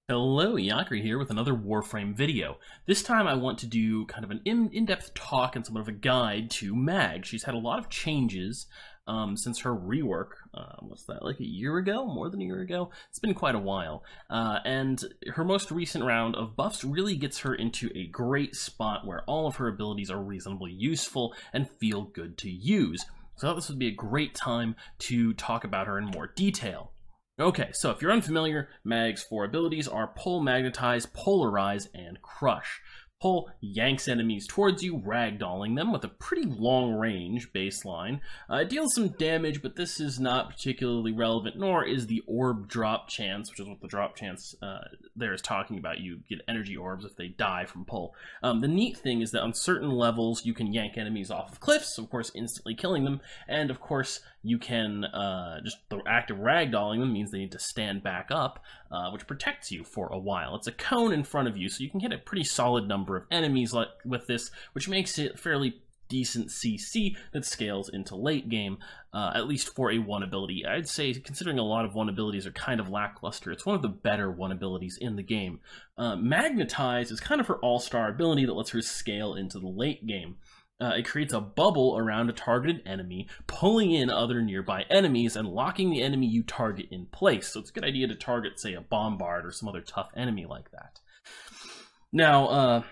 Hello, Yakri here with another Warframe video. This time I want to do kind of an in-depth talk and somewhat of a guide to Mag. She's had a lot of changes since her rework. What's that, like a year ago? More than a year ago? It's been quite a while. And her most recent round of buffs really gets her into a great spot where all of her abilities are reasonably useful and feel good to use. So I thought this would be a great time to talk about her in more detail. Okay, so if you're unfamiliar, Mag's four abilities are Pull, Magnetize, Polarize, and Crush. Pull yanks enemies towards you, ragdolling them with a pretty long range baseline. It deals some damage, but this is not particularly relevant, nor is the orb drop chance, which is what the drop chance there is talking about. You get energy orbs if they die from pull. The neat thing is that on certain levels, you can yank enemies off of cliffs, of course instantly killing them, and of course you can, just the act of ragdolling them means they need to stand back up, which protects you for a while. It's a cone in front of you, so you can hit a pretty solid number of enemies with this, which makes it fairly decent CC that scales into late game, at least for a one ability. I'd say, considering a lot of one abilities are kind of lackluster, it's one of the better one abilities in the game. Magnetize is kind of her all-star ability that lets her scale into the late game. It creates a bubble around a targeted enemy, pulling in other nearby enemies and locking the enemy you target in place. So it's a good idea to target, say, a Bombard or some other tough enemy like that. Now,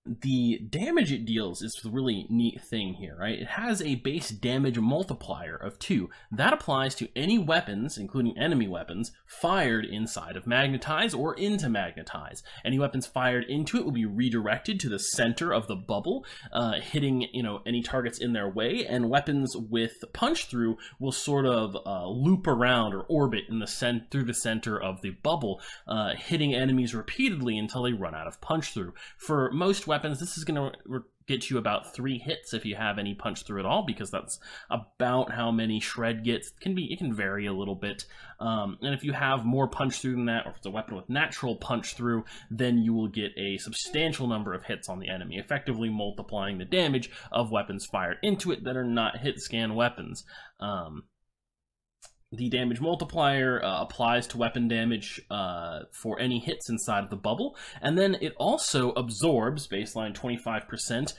the damage it deals is the really neat thing here, right? It has a base damage multiplier of 2. That applies to any weapons, including enemy weapons, fired inside of Magnetize or into Magnetize. Any weapons fired into it will be redirected to the center of the bubble, hitting, any targets in their way, and weapons with punch through will sort of loop around or orbit in through the center of the bubble, hitting enemies repeatedly until they run out of punch through. For most weapons, this is going to get you about 3 hits if you have any punch through at all, because that's about how many Shred gets. It can vary a little bit, and if you have more punch through than that, or if it's a weapon with natural punch through, then you will get a substantial number of hits on the enemy, effectively multiplying the damage of weapons fired into it that are not hit scan weapons. The damage multiplier applies to weapon damage for any hits inside of the bubble, and then it also absorbs baseline 25%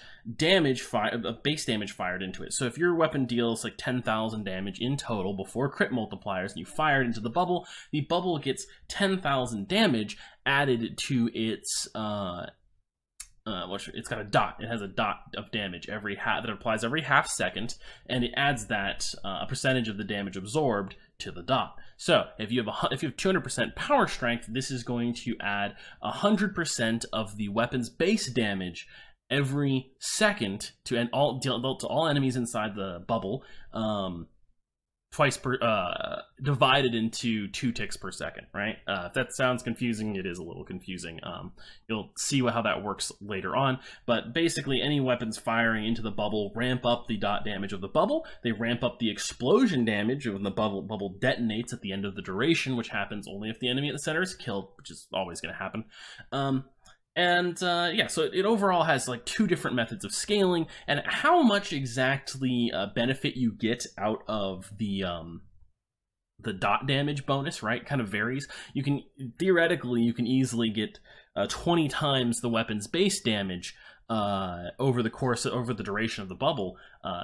base damage fired into it. So if your weapon deals like 10,000 damage in total before crit multipliers and you fire it into the bubble gets 10,000 damage added to its it's got a dot. It has a dot of damage that applies every half second, and it adds that a percentage of the damage absorbed to the dot. So if you have 200% power strength, this is going to add 100% of the weapon's base damage every second to all enemies inside the bubble. Twice per, divided into 2 ticks per second, right? If that sounds confusing, it is a little confusing. You'll see how that works later on, but basically any weapons firing into the bubble ramp up the dot damage of the bubble. They ramp up the explosion damage when the bubble detonates at the end of the duration, which happens only if the enemy at the center is killed, which is always going to happen. Yeah, so it overall has like 2 different methods of scaling, and how much exactly benefit you get out of the dot damage bonus, right, kind of varies. Theoretically, you can easily get 20 times the weapon's base damage over the duration of the bubble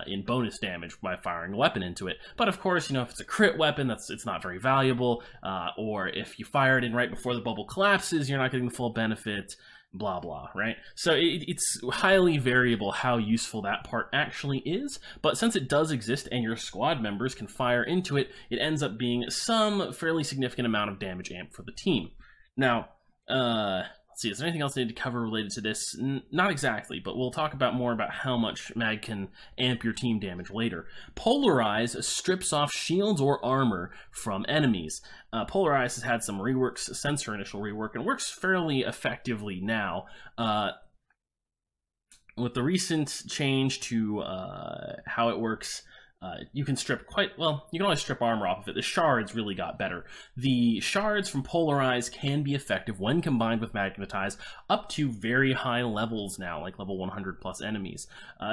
in bonus damage by firing a weapon into it. But of course, if it's a crit weapon, it's not very valuable, or if you fire it in right before the bubble collapses, you're not getting the full benefit. Blah blah, right? So it's highly variable how useful that part actually is, but since it does exist and your squad members can fire into it, it ends up being some fairly significant amount of damage amp for the team. Now, let's see, is there anything else I need to cover related to this? Not exactly, but we'll talk more about how much Mag can amp your team damage later. Polarize strips off shields or armor from enemies. Polarize has had some reworks since her initial rework and works fairly effectively now. With the recent change to how it works you can strip quite, well, you can always strip armor off of it. The shards really got better. The shards from Polarize can be effective when combined with Magnetize up to very high levels now, like level 100 plus enemies.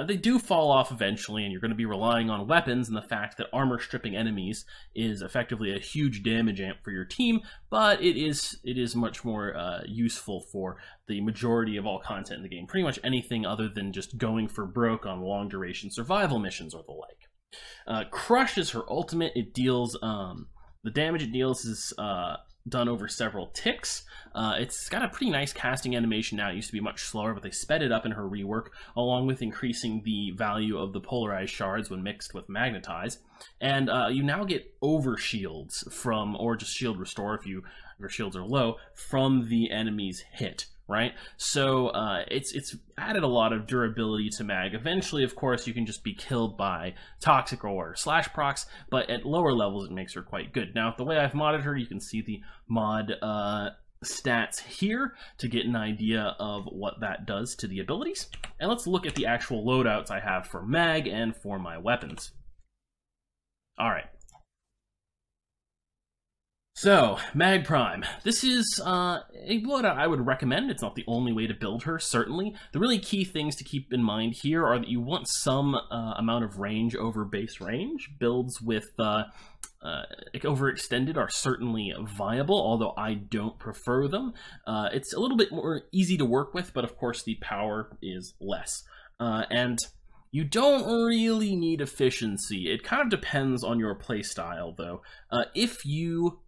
They do fall off eventually, and you're going to be relying on weapons and the fact that armor stripping enemies is effectively a huge damage amp for your team, but it is much more useful for the majority of all content in the game. Pretty much anything other than just going for broke on long duration survival missions or the like. Crush is her ultimate. It deals, the damage it deals is done over several ticks. It's got a pretty nice casting animation now. It used to be much slower, but they sped it up in her rework, along with increasing the value of the polarized shards when mixed with Magnetize. And you now get over shields from, or just shield restore if your shields are low, from the enemy's hit. Right, so it's added a lot of durability to Mag. Eventually, of course, you can just be killed by Toxic or Slash procs, but at lower levels, it makes her quite good. Now, the way I've modded her, you can see the mod stats here to get an idea of what that does to the abilities. And let's look at the actual loadouts I have for Mag and for my weapons. All right. So, Mag Prime. This is a loadout I would recommend. It's not the only way to build her, certainly. The really key things to keep in mind here are that you want some amount of range over base range. Builds with overextended are certainly viable, although I don't prefer them. It's a little bit more easy to work with, but of course the power is less. And you don't really need efficiency. It kind of depends on your playstyle, though. If you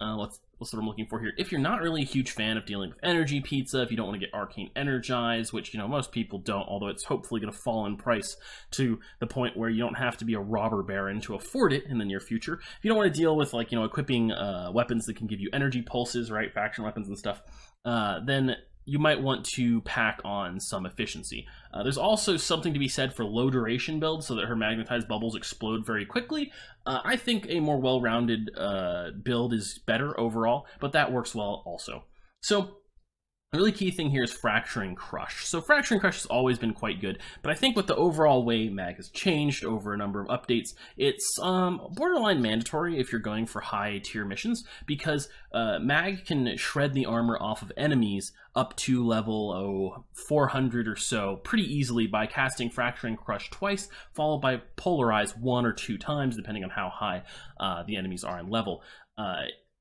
what's what I'm looking for here. If you're not really a huge fan of dealing with energy pizza, if you don't want to get arcane energized, which, you know, most people don't, although it's hopefully going to fall in price to the point where you don't have to be a robber baron to afford it in the near future. If you don't want to deal with, like, you know, equipping weapons that can give you energy pulses, right, faction weapons and stuff, then you might want to pack on some efficiency. There's also something to be said for low duration builds so that her magnetized bubbles explode very quickly. I think a more well-rounded build is better overall, but that works well also. So the really key thing here is Fracturing Crush. So Fracturing Crush has always been quite good, but I think with the overall way Mag has changed over a number of updates, it's borderline mandatory if you're going for high tier missions, because Mag can shred the armor off of enemies up to level 400 or so pretty easily by casting Fracturing Crush twice, followed by Polarize 1 or 2 times, depending on how high the enemies are in level.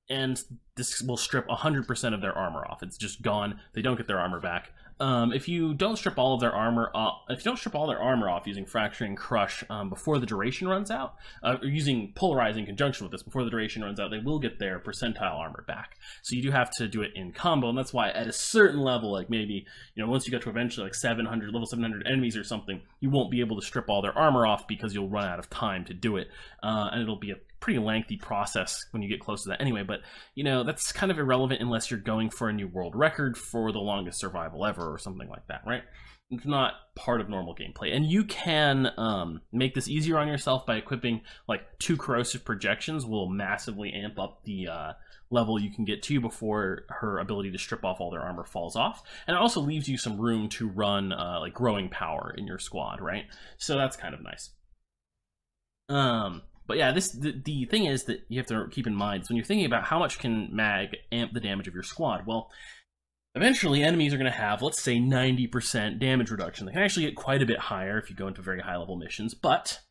And this will strip 100% of their armor off. It's just gone. They don't get their armor back. If you don't strip all of their armor off, using Fracturing Crush before the duration runs out, or using Polarize in conjunction with this before the duration runs out, they will get their percentile armor back. So you do have to do it in combo, and that's why at a certain level, like maybe, you know, once you get to eventually like level 700 enemies or something, you won't be able to strip all their armor off because you'll run out of time to do it, and it'll be a pretty lengthy process when you get close to that anyway. But, you know, that's kind of irrelevant unless you're going for a new world record for the longest survival ever or something like that, right? It's not part of normal gameplay. And you can make this easier on yourself by equipping like 2 corrosive projections. Will massively amp up the level you can get to before her ability to strip off all their armor falls off. And it also leaves you some room to run like growing power in your squad, right? So that's kind of nice. But yeah, the thing is that you have to keep in mind, so when you're thinking about how much can Mag amp the damage of your squad, well, eventually enemies are going to have, let's say, 90% damage reduction. They can actually get quite a bit higher if you go into very high level missions, but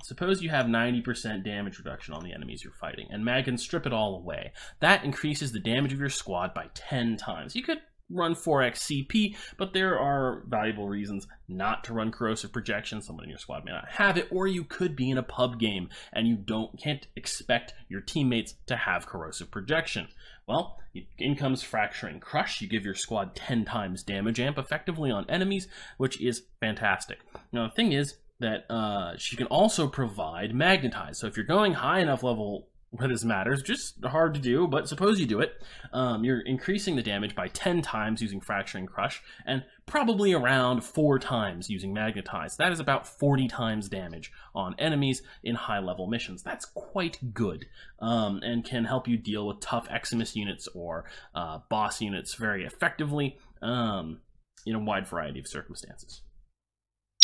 suppose you have 90% damage reduction on the enemies you're fighting, and Mag can strip it all away. That increases the damage of your squad by 10 times. You could run 4x CP, but there are valuable reasons not to run corrosive projection. Someone in your squad may not have it, or you could be in a pub game and you can't expect your teammates to have corrosive projection. Well, in comes Fracturing Crush. You give your squad 10 times damage amp effectively on enemies, which is fantastic. Now the thing is that she can also provide Magnetize. So if you're going high enough level where this matters, just hard to do, but suppose you do it, you're increasing the damage by 10 times using Fracturing Crush, and probably around 4 times using Magnetize. That is about 40 times damage on enemies in high-level missions. That's quite good, and can help you deal with tough Eximus units or boss units very effectively in a wide variety of circumstances.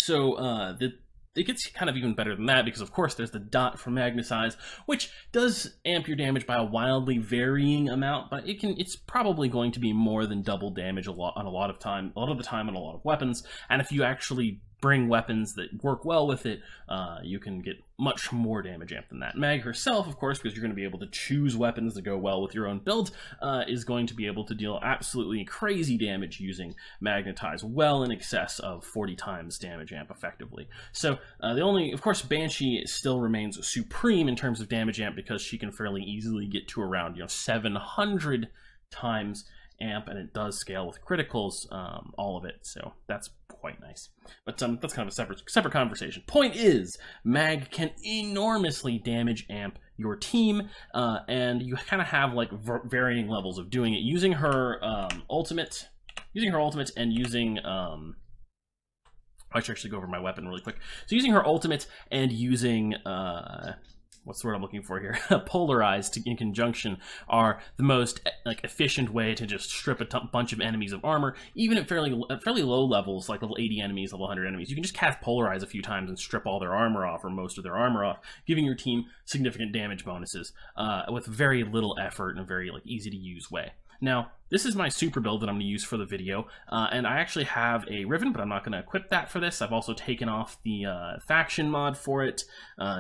So it gets kind of even better than that, because of course there's the dot from Magnetized, which does amp your damage by a wildly varying amount, but it's probably going to be more than double damage a lot of the time on a lot of weapons. And if you actually bring weapons that work well with it, you can get much more damage amp than that. Mag herself, of course, because you're going to be able to choose weapons that go well with your own build, is going to be able to deal absolutely crazy damage using Magnetize, well in excess of 40 times damage amp effectively. So of course, Banshee still remains supreme in terms of damage amp, because she can fairly easily get to around 700 times amp, and it does scale with criticals, all of it, so that's quite nice. But that's kind of a separate conversation. Point is, Mag can enormously damage amp your team, and you kind of have like varying levels of doing it. Using her ultimate, and using I should actually go over my weapon really quick. So using her ultimate and using what's the word I'm looking for here? Polarized in conjunction are the most efficient way to just strip a bunch of enemies of armor, even at fairly low levels, like level 80 enemies, level 100 enemies. You can just cast Polarize a few times and strip all their armor off, or most of their armor off, giving your team significant damage bonuses with very little effort in a very easy to use way. Now, this is my super build that I'm going to use for the video, and I actually have a Riven, but I'm not going to equip that for this. I've also taken off the faction mod for it,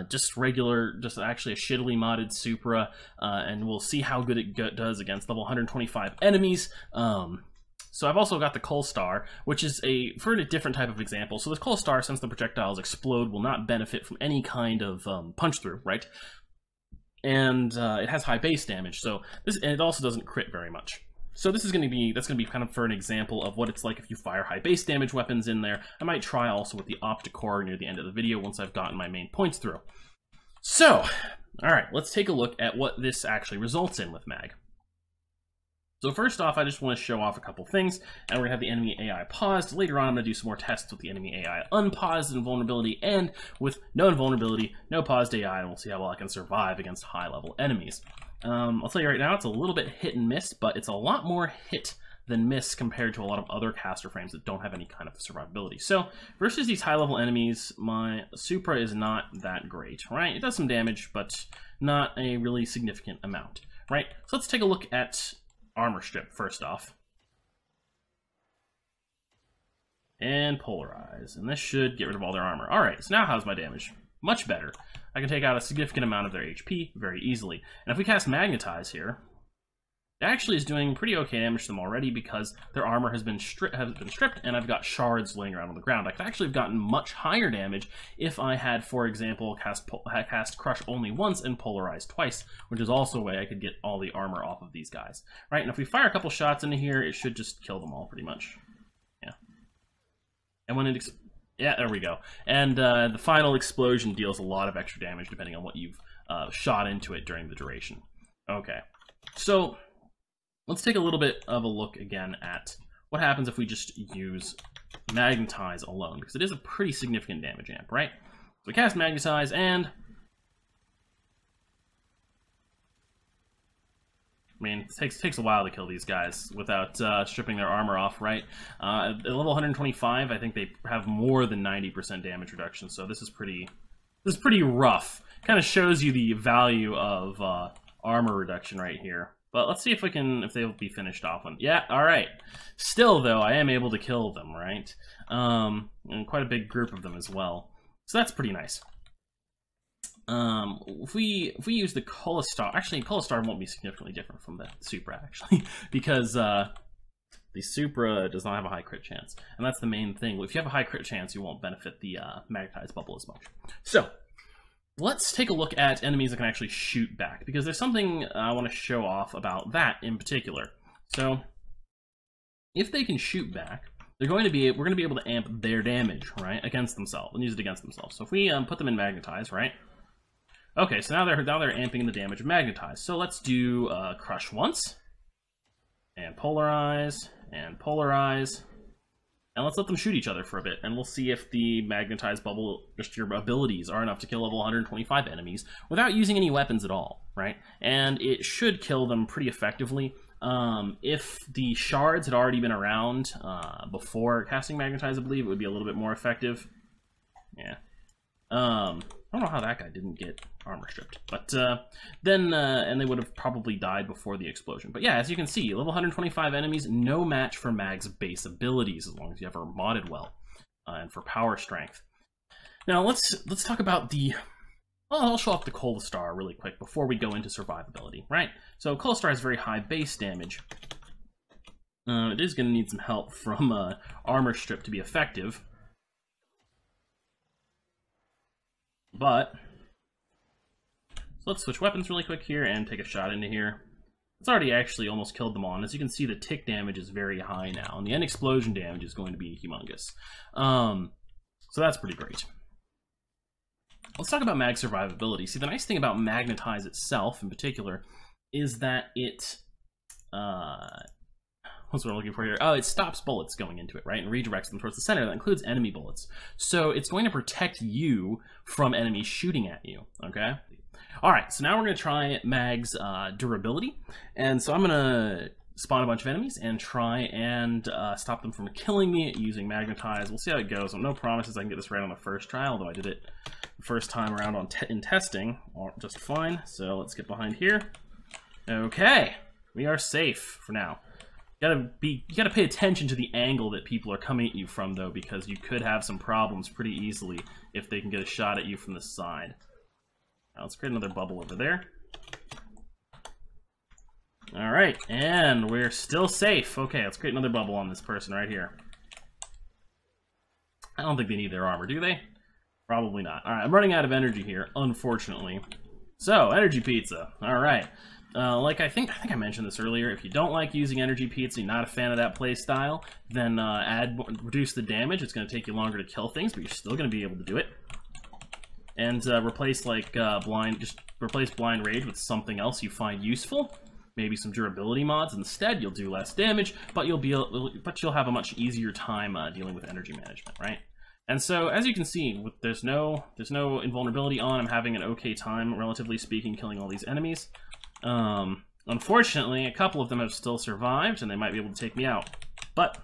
just actually a shittily modded Supra, and we'll see how good it does against level 125 enemies. So I've also got the Coal Star, which is for a different type of example. So the Coal Star, since the projectiles explode, will not benefit from any kind of punch through, right? And it has high base damage, and it also doesn't crit very much. So that's going to be kind of for an example of what it's like if you fire high base damage weapons in there. I might try also with the Opticore near the end of the video once I've gotten my main points through. So, all right, let's take a look at what this actually results in with Mag. So first off, I just want to show off a couple things, and we're going to have the enemy AI paused. Later on, I'm going to do some more tests with the enemy AI unpaused invulnerability, and with no invulnerability, no paused AI, and we'll see how well I can survive against high-level enemies. I'll tell you right now, it's a little bit hit and miss, but it's a lot more hit than miss compared to a lot of other caster frames that don't have any kind of survivability. So, versus these high-level enemies, my Supra is not that great, right? It does some damage, but not a really significant amount, right? So let's take a look at Armor Strip first off, and Polarize, and this should get rid of all their armor. Alright, so now how's my damage? Much better. I can take out a significant amount of their HP very easily. And if we cast Magnetize here, it actually is doing pretty okay damage to them already, because their armor has been stripped, and I've got shards laying around on the ground. I could actually have gotten much higher damage if I had, for example, cast Crush only once and Polarize twice, which is also a way I could get all the armor off of these guys. Right, and if we fire a couple shots into here, it should just kill them all pretty much. Yeah. And when it yeah, there we go. And the final explosion deals a lot of extra damage depending on what you've shot into it during the duration. Okay, so let's take a little bit of a look again at what happens if we just use Magnetize alone, because it is a pretty significant damage amp, right? So we cast Magnetize, and I mean, it takes a while to kill these guys without stripping their armor off, right? At level 125, I think they have more than 90% damage reduction, so this is pretty rough. Kind of shows you the value of armor reduction right here. But let's see if they'll be finished off on. Yeah, all right. Still, though, I am able to kill them, right? And quite a big group of them as well. So that's pretty nice. If we use the Colastar, actually Colastar won't be significantly different from the Supra, actually, because the Supra does not have a high crit chance, and that's the main thing. If you have a high crit chance, you won't benefit the Magnetized bubble as much. So let's take a look at enemies that can actually shoot back, because there's something I want to show off about that in particular. So if they can shoot back, we're going to be able to amp their damage, right, against themselves, and use it against themselves. So if we put them in Magnetize, right? Okay, so now they're amping the damage of Magnetize. So let's do Crush once, and Polarize, and let's let them shoot each other for a bit, and we'll see if the Magnetized bubble, just your abilities, are enough to kill level 125 enemies without using any weapons at all, right? And it should kill them pretty effectively. If the shards had already been around before casting Magnetize, I believe it would be a little bit more effective. Yeah. I don't know how that guy didn't get armor stripped, but then and they would have probably died before the explosion. But yeah, as you can see, level 125 enemies, no match for Mag's base abilities as long as you have her modded well, and for power strength. Now let's talk about the. Well, I'll show off the Cola Star really quick before we go into survivability, right? So Cola Star has very high base damage. It is going to need some help from armor strip to be effective. But, so let's switch weapons really quick here and take a shot into here. It's already actually almost killed them all, and as you can see, the tick damage is very high now, and the end explosion damage is going to be humongous. So that's pretty great. Let's talk about Mag survivability. See, the nice thing about Magnetize itself, in particular, is that it, what's what I'm looking for here? Oh, it stops bullets going into it, right? And redirects them towards the center. That includes enemy bullets. So it's going to protect you from enemies shooting at you, okay? All right, so now we're going to try Mag's durability. And so I'm going to spawn a bunch of enemies and try and stop them from killing me using Magnetize. We'll see how it goes. No promises I can get this right on the first try, although I did it the first time around in testing just fine. So let's get behind here. Okay, we are safe for now. You gotta pay attention to the angle that people are coming at you from, though, because you could have some problems pretty easily if they can get a shot at you from the side. Now let's create another bubble over there. Alright, and we're still safe. Okay, let's create another bubble on this person right here. I don't think they need their armor, do they? Probably not. Alright, I'm running out of energy here, unfortunately. So, energy pizza. Alright. Like I think I mentioned this earlier, if you don't like using energy pizza, you're not a fan of that play style, then reduce the damage. It's going to take you longer to kill things, but you're still going to be able to do it. And replace like replace blind rage with something else you find useful. Maybe some durability mods instead. You'll do less damage, but you'll have a much easier time dealing with energy management, right? And so, as you can see, there's no invulnerability on. I'm having an okay time, relatively speaking, killing all these enemies. Unfortunately, a couple of them have still survived, and they might be able to take me out. But,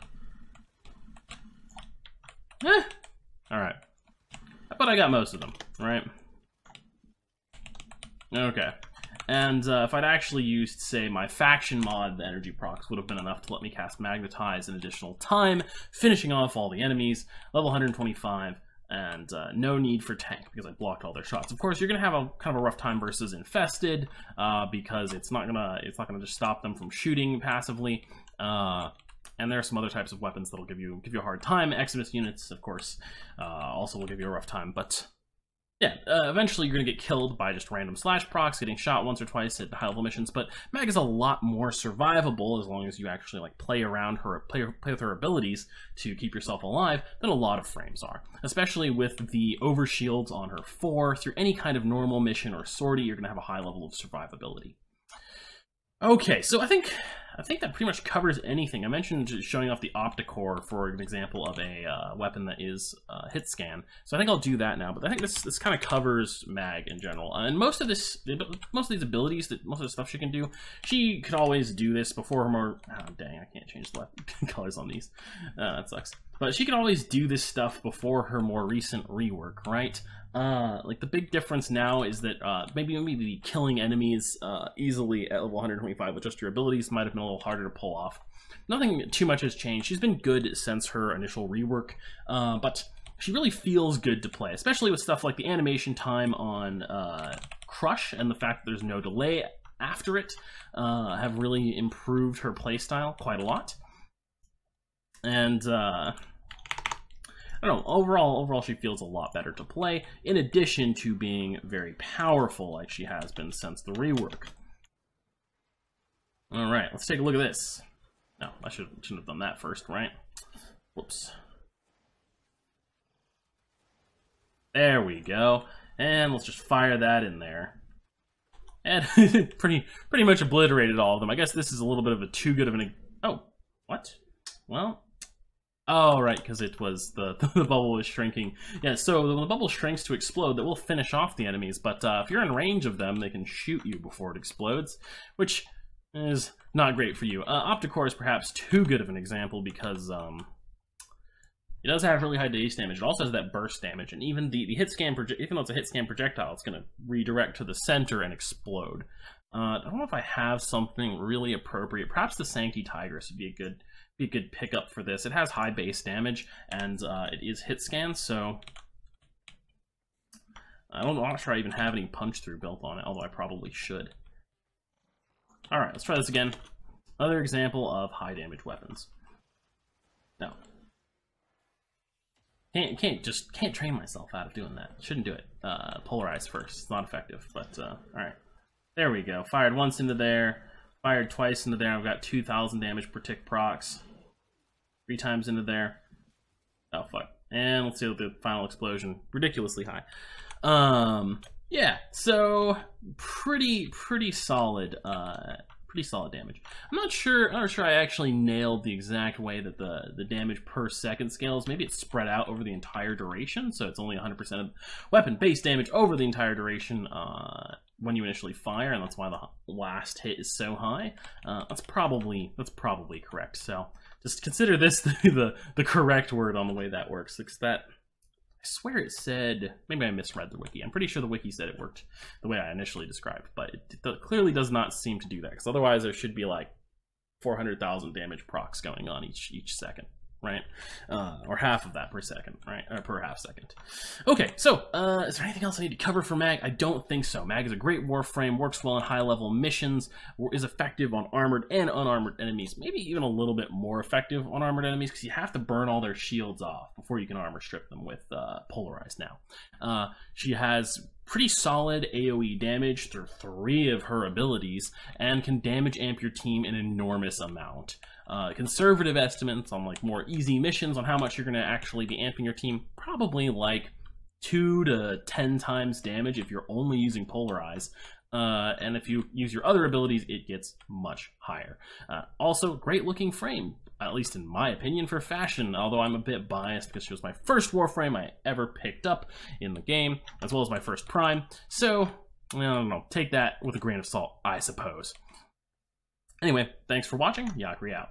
alright. But I got most of them, right? Okay. And if I'd actually used, say, my faction mod, the energy procs would have been enough to let me cast Magnetize an additional time, finishing off all the enemies, level 125, and no need for tank because I blocked all their shots. Of course, you're gonna have a kind of a rough time versus infested because it's not gonna just stop them from shooting passively. And there are some other types of weapons that'll give you a hard time. Exodus units, of course, also will give you a rough time, but. Yeah, eventually you're going to get killed by just random slash procs, getting shot once or twice at high-level missions, but Mag is a lot more survivable as long as you actually like play with her abilities to keep yourself alive than a lot of frames are. Especially with the overshields on her 4, through any kind of normal mission or sortie, you're going to have a high level of survivability. Okay, so I think that pretty much covers anything. I mentioned showing off the Opticore for an example of a weapon that is hit scan. So I think I'll do that now. But I think this kind of covers Mag in general. And most of these abilities, most of the stuff she can do, she could always do this before her more. Oh dang, I can't change the colors on these. That sucks. But she could always do this stuff before her more recent rework, right? Like the big difference now is that maybe killing enemies easily at level 125 with just your abilities might have been a little harder to pull off. Nothing too much has changed. She's been good since her initial rework, but she really feels good to play, especially with stuff like the animation time on Crush and the fact that there's no delay after it have really improved her playstyle quite a lot. And I don't know, overall she feels a lot better to play, in addition to being very powerful like she has been since the rework. Alright, let's take a look at this. No, I shouldn't have done that first, right? Whoops. There we go. And let's just fire that in there. And pretty much obliterated all of them. I guess this is a little bit of a too good of an... Oh, what? Well... Oh, right, because it was the bubble was shrinking. Yeah, so when the bubble shrinks to explode, that will finish off the enemies, but if you're in range of them, they can shoot you before it explodes, which is not great for you. Opticore is perhaps too good of an example because, It does have really high base damage. It also has that burst damage, and even the hit scan, even though it's a hit scan projectile, it's going to redirect to the center and explode. I don't know if I have something really appropriate. Perhaps the Sancti Tigress would be a good pickup for this. It has high base damage, and it is hit scan, so I'm not sure I even have any punch through built on it, although I probably should. All right, let's try this again. Another example of high damage weapons. No. Can't train myself out of doing that. Shouldn't do it. Polarize first. It's not effective, but alright. There we go. Fired once into there. Fired twice into there. I've got 2,000 damage per tick procs. 3 times into there. Oh, fuck. And let's see what the final explosion. Ridiculously high. Yeah, so pretty solid pretty solid damage. I'm not sure I actually nailed the exact way that the damage per second scales. Maybe it's spread out over the entire duration, so it's only 100% of weapon base damage over the entire duration when you initially fire, and that's why the last hit is so high. That's probably correct. So just consider this the correct word on the way that works, because that, I swear it said, maybe I misread the wiki. I'm pretty sure the wiki said it worked the way I initially described, but it clearly does not seem to do that, because otherwise there should be like 400,000 damage procs going on each second, right? Or half of that per second, right? Or per half second. Okay, so is there anything else I need to cover for Mag? I don't think so. Mag is a great Warframe, works well in high-level missions, is effective on armored and unarmored enemies, maybe even a little bit more effective on armored enemies, because you have to burn all their shields off before you can armor strip them with Polarized now. She has pretty solid AoE damage through 3 of her abilities, and can damage amp your team an enormous amount. Conservative estimates on like more easy missions on how much you're going to actually be amping your team, probably like 2 to 10 times damage if you're only using Polarize. And if you use your other abilities, it gets much higher. Also, great looking frame, at least in my opinion, for fashion, although I'm a bit biased because she was my first Warframe I ever picked up in the game, as well as my first Prime. So, I don't know, take that with a grain of salt, I suppose. Anyway, thanks for watching. Yakri out.